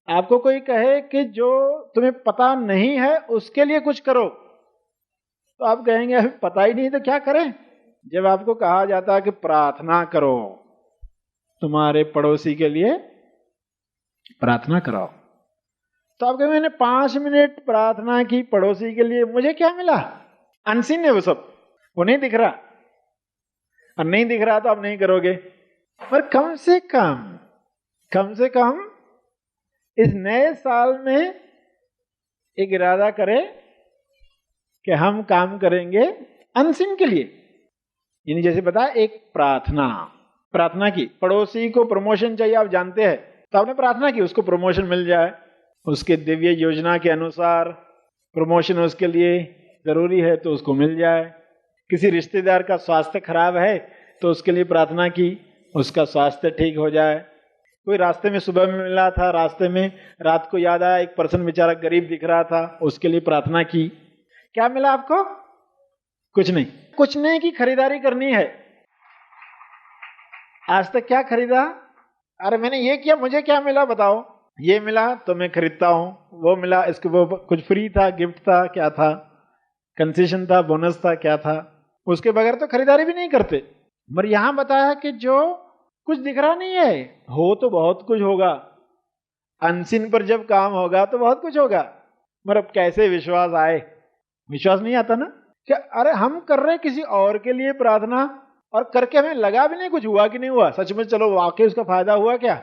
आपको कोई कहे कि जो तुम्हें पता नहीं है उसके लिए कुछ करो, तो आप कहेंगे अभी पता ही नहीं तो क्या करें। जब आपको कहा जाता है कि प्रार्थना करो, तुम्हारे पड़ोसी के लिए प्रार्थना कराओ, तो आप कहेंगे मैंने 5 मिनट प्रार्थना की पड़ोसी के लिए, मुझे क्या मिला? अनसीन है वो सब, वो नहीं दिख रहा, और नहीं दिख रहा तो आप नहीं करोगे। पर कम से कम इस नए साल में एक इरादा करें कि हम काम करेंगे अनसीन के लिए। यानी जैसे बताया, एक प्रार्थना की, पड़ोसी को प्रमोशन चाहिए, आप जानते हैं, तो आपने प्रार्थना की उसको प्रमोशन मिल जाए, उसके दिव्य योजना के अनुसार प्रमोशन उसके लिए जरूरी है तो उसको मिल जाए। किसी रिश्तेदार का स्वास्थ्य खराब है तो उसके लिए प्रार्थना की, उसका स्वास्थ्य ठीक हो जाए। कोई रास्ते में सुबह में मिला था, रास्ते में रात को याद आया एक पर्सन बेचारा गरीब दिख रहा था, उसके लिए प्रार्थना की। क्या मिला आपको? कुछ नहीं की खरीदारी करनी है। आज तक क्या खरीदा? अरे मैंने ये किया, मुझे क्या मिला बताओ? ये मिला तो मैं खरीदता हूं, वो मिला, इसको वो कुछ फ्री था, गिफ्ट था, क्या था, कंसेशन था, बोनस था, क्या था, उसके बगैर तो खरीदारी भी नहीं करते। मगर यहां बताया कि जो कुछ दिख रहा नहीं है, हो तो बहुत कुछ होगा, अनसीन पर जब काम होगा तो बहुत कुछ होगा। मगर अब कैसे विश्वास आए? विश्वास नहीं आता ना कि अरे हम कर रहे किसी और के लिए प्रार्थना, और करके हमें लगा भी नहीं कुछ हुआ कि नहीं हुआ, सच में चलो वाकई उसका फायदा हुआ क्या?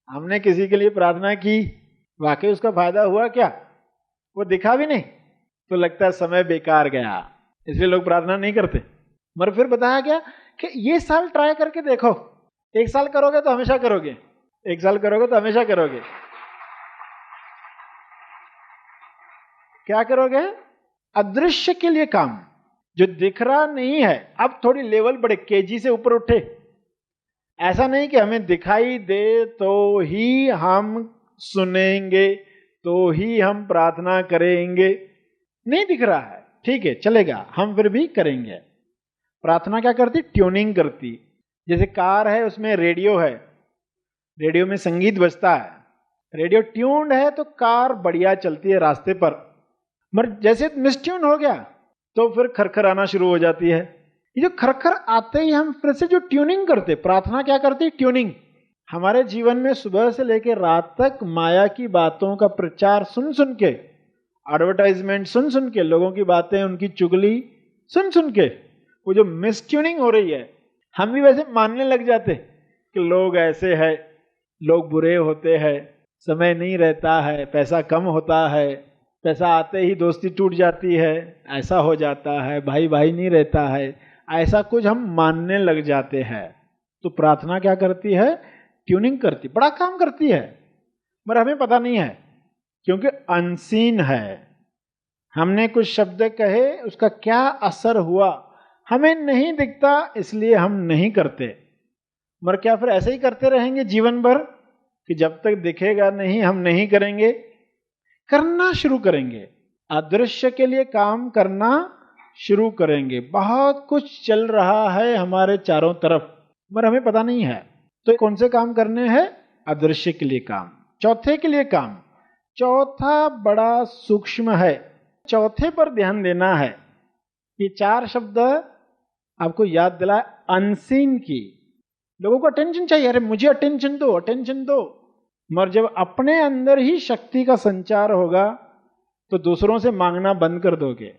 हमने किसी के लिए प्रार्थना की, वाकई उसका फायदा हुआ क्या? वो दिखा भी नहीं, तो लगता है समय बेकार गया, इसलिए लोग प्रार्थना नहीं करते। मगर फिर बताया गया कि ये साल ट्राई करके देखो, 1 साल करोगे तो हमेशा करोगे, 1 साल करोगे तो हमेशा करोगे। क्या करोगे? अदृश्य के लिए काम, जो दिख रहा नहीं है। अब थोड़ी लेवल बढ़े, केजी से ऊपर उठे। ऐसा नहीं कि हमें दिखाई दे तो ही हम सुनेंगे, तो ही हम प्रार्थना करेंगे। नहीं दिख रहा है, ठीक है चलेगा, हम फिर भी करेंगे। प्रार्थना क्या करती? ट्यूनिंग करती। जैसे कार है, उसमें रेडियो है, रेडियो में संगीत बजता है, रेडियो ट्यून्ड है तो कार बढ़िया चलती है रास्ते पर। मगर जैसे मिसट्यून हो गया तो फिर खरखर आना शुरू हो जाती है। ये जो खरखर आते ही हम फिर से जो ट्यूनिंग करते, प्रार्थना क्या करती? ट्यूनिंग। हमारे जीवन में सुबह से लेकर रात तक माया की बातों का प्रचार सुन सुन के, एडवर्टाइजमेंट सुन सुन के, लोगों की बातें, उनकी चुगली सुन सुन के, वो जो मिसट्यूनिंग हो रही है, हम भी वैसे मानने लग जाते कि लोग ऐसे हैं, लोग बुरे होते हैं, समय नहीं रहता है, पैसा कम होता है, पैसा आते ही दोस्ती टूट जाती है, ऐसा हो जाता है, भाई भाई नहीं रहता है, ऐसा कुछ हम मानने लग जाते हैं। तो प्रार्थना क्या करती है? ट्यूनिंग करती, बड़ा काम करती है, मगर हमें पता नहीं है क्योंकि अनसीन है। हमने कुछ शब्द कहे, उसका क्या असर हुआ हमें नहीं दिखता, इसलिए हम नहीं करते। मगर क्या फिर ऐसे ही करते रहेंगे जीवन भर कि जब तक दिखेगा नहीं हम नहीं करेंगे? करना शुरू करेंगे, अदृश्य के लिए काम करना शुरू करेंगे। बहुत कुछ चल रहा है हमारे चारों तरफ, मगर हमें पता नहीं है। तो कौन से काम करने हैं? अदृश्य के लिए काम, चौथे के लिए काम। चौथा बड़ा सूक्ष्म है, चौथे पर ध्यान देना है। ये 4 शब्द आपको याद दिलाए, अनसीन की। लोगों को अटेंशन चाहिए, अरे मुझे अटेंशन दो, अटेंशन दो। मगर जब अपने अंदर ही शक्ति का संचार होगा तो दूसरों से मांगना बंद कर दोगे,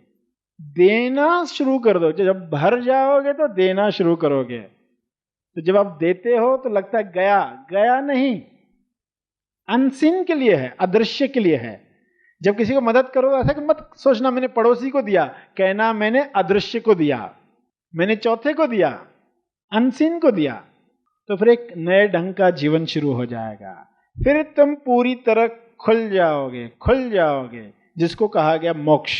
देना शुरू कर दोगे। जब भर जाओगे तो देना शुरू करोगे। तो जब आप देते हो तो लगता है गया, गया नहीं, अनसीन के लिए है, अदृश्य के लिए है। जब किसी को मदद करो, ऐसा कि मत सोचना मैंने पड़ोसी को दिया, कहना मैंने अदृश्य को दिया, मैंने चौथे को दिया, अनसीन को दिया। तो फिर एक नए ढंग का जीवन शुरू हो जाएगा। फिर तुम पूरी तरह खुल जाओगे, जिसको कहा गया मोक्ष।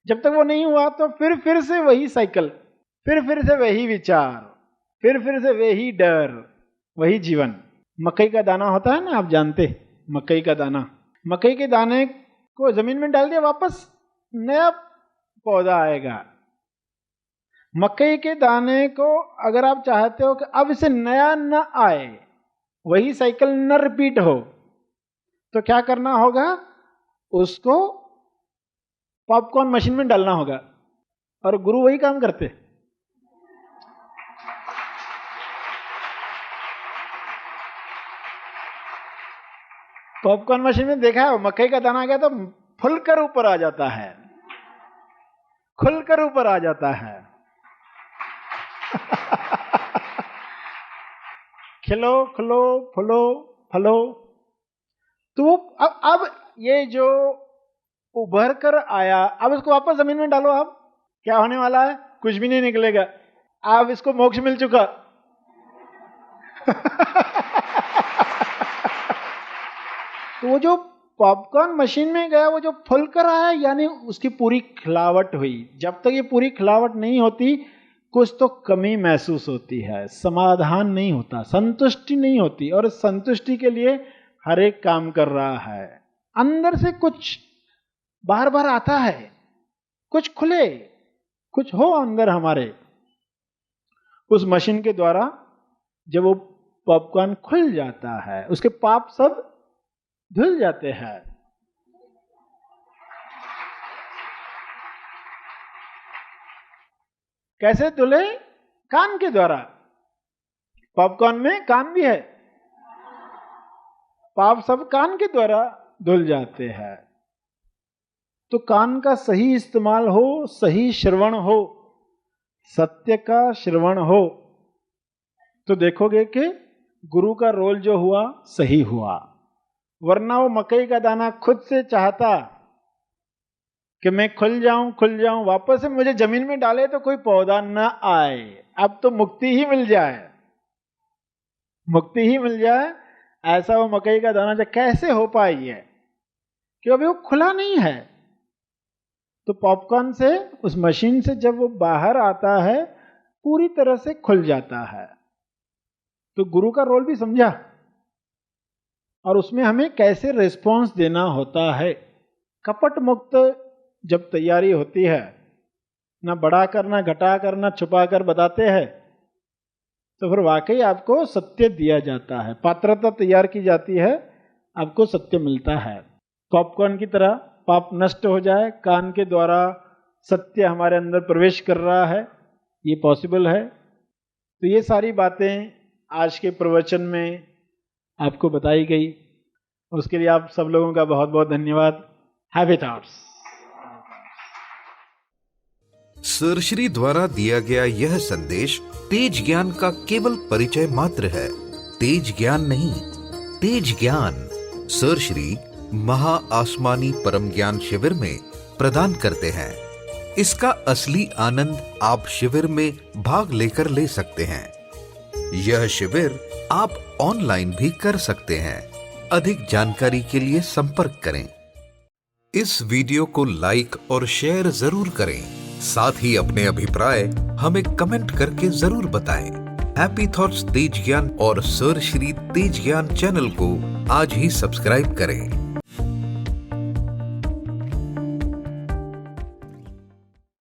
जब तक वो नहीं हुआ तो फिर से वही साइकिल, फिर से वही विचार, फिर से वही डर, वही जीवन। मकई का दाना होता है ना, आप जानते, मकई का दाना, मकई के दाने को जमीन में डाल दिया, वापस नया पौधा आएगा। मकई के दाने को अगर आप चाहते हो कि अब इसे नया न आए, वही साइकिल न रिपीट हो, तो क्या करना होगा, उसको पॉपकॉर्न मशीन में डालना होगा, और गुरु वही काम करते। पॉपकॉर्न मशीन में देखा है, मकई का दाना गया तो फुलकर ऊपर आ जाता है, खुलकर ऊपर आ जाता है। खिलो खिलो फुलो फलो। तो अब ये जो उभर कर आया, अब इसको वापस जमीन में डालो। आप क्या होने वाला है, कुछ भी नहीं निकलेगा। अब इसको मोक्ष मिल चुका। तो वो जो पॉपकॉर्न मशीन में गया, वो जो फुल कर आया, यानी उसकी पूरी खिलावट हुई। जब तक ये पूरी खिलावट नहीं होती, कुछ तो कमी महसूस होती है, समाधान नहीं होता, संतुष्टि नहीं होती। और संतुष्टि के लिए हर एक काम कर रहा है, अंदर से कुछ बार बार आता है, कुछ खुले, कुछ हो अंदर हमारे। उस मशीन के द्वारा जब वो पॉपकॉर्न खुल जाता है, उसके पाप सब धुल जाते हैं। कैसे धुले? कान के द्वारा। पॉपकॉर्न में कान भी है, पाप सब कान के द्वारा धुल जाते हैं। तो कान का सही इस्तेमाल हो, सही श्रवण हो, सत्य का श्रवण हो, तो देखोगे कि गुरु का रोल जो हुआ सही हुआ। वरना वो मकई का दाना खुद से चाहता कि मैं खुल जाऊं, वापस से मुझे जमीन में डाले तो कोई पौधा न आए, अब तो मुक्ति ही मिल जाए, मुक्ति ही मिल जाए। ऐसा वो मकई का दाना जो कैसे हो पाई है, क्योंकि वो खुला नहीं है। तो पॉपकॉर्न से, उस मशीन से जब वो बाहर आता है, पूरी तरह से खुल जाता है। तो गुरु का रोल भी समझा, और उसमें हमें कैसे रिस्पॉन्स देना होता है। कपट मुक्त जब तैयारी होती है, ना बढ़ा कर, ना घटा कर, ना छुपा कर बताते हैं, तो फिर वाकई आपको सत्य दिया जाता है, पात्रता तैयार की जाती है, आपको सत्य मिलता है। पॉपकॉर्न की तरह पाप नष्ट हो जाए, कान के द्वारा सत्य हमारे अंदर प्रवेश कर रहा है, ये पॉसिबल है। तो ये सारी बातें आज के प्रवचन में आपको बताई गई, उसके लिए आप सब लोगों का बहुत बहुत धन्यवाद। Happy thoughts. सरश्री द्वारा दिया गया यह संदेश तेज ज्ञान का केवल परिचय मात्र है, तेज ज्ञान नहीं, तेज ज्ञान सरश्री महा आसमानी परम ज्ञान शिविर में प्रदान करते हैं। इसका असली आनंद आप शिविर में भाग लेकर ले सकते हैं। यह शिविर आप ऑनलाइन भी कर सकते हैं। अधिक जानकारी के लिए संपर्क करें। इस वीडियो को लाइक और शेयर जरूर करें। साथ ही अपने अभिप्राय हमें कमेंट करके जरूर बताएं। हैप्पी थॉट्स तेज ज्ञान और सर श्री तेज ज्ञान चैनल को आज ही सब्सक्राइब करें।